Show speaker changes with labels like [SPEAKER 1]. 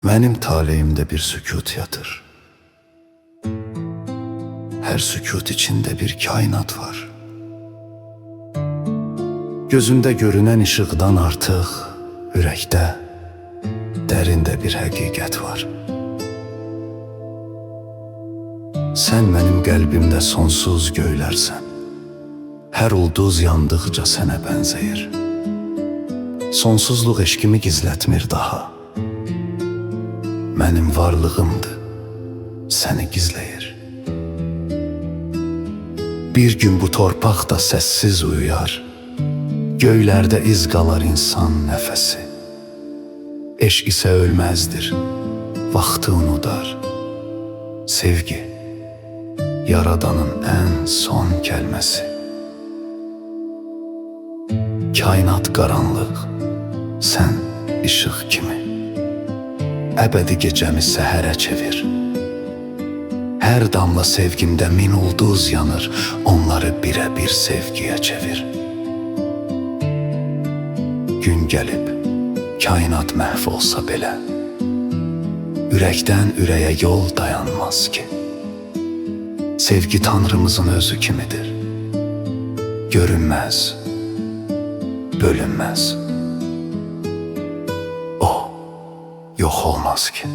[SPEAKER 1] Mənim taleyimdə bir sükut yatır. Her sükut içinde bir kainat var. Gözümde görünen ışıktan artık ürəkdə, dərində bir həqiqət var. Sen benim qəlbimdə sonsuz göylərsən. Hər ulduz yandıqca sənə bənzəyir. Sonsuzluq eşkimi gizlətmir daha. Mənim varlığımdır, səni gizləyir. Bir gün bu torpaq da səssiz uyuyar. Göylərdə iz qalar insan nəfəsi. Eşq isə ölməzdir, vaxtı unudar. Sevgi, yaradanın ən son kəlməsi. Kainat qaranlıq, sən işıq kimi. Əbədi gecəmi səhərə çevir. Hər damla sevgimdə min ulduz yanır, onları birə-bir sevgiyə çevir. Gün gəlib, kainat məhv olsa belə, ürəkdən ürəyə yol dayanmaz ki. Sevgi Tanrımızın özü kimidir. Görünməz, bölünməz. O, yox olmaz ki.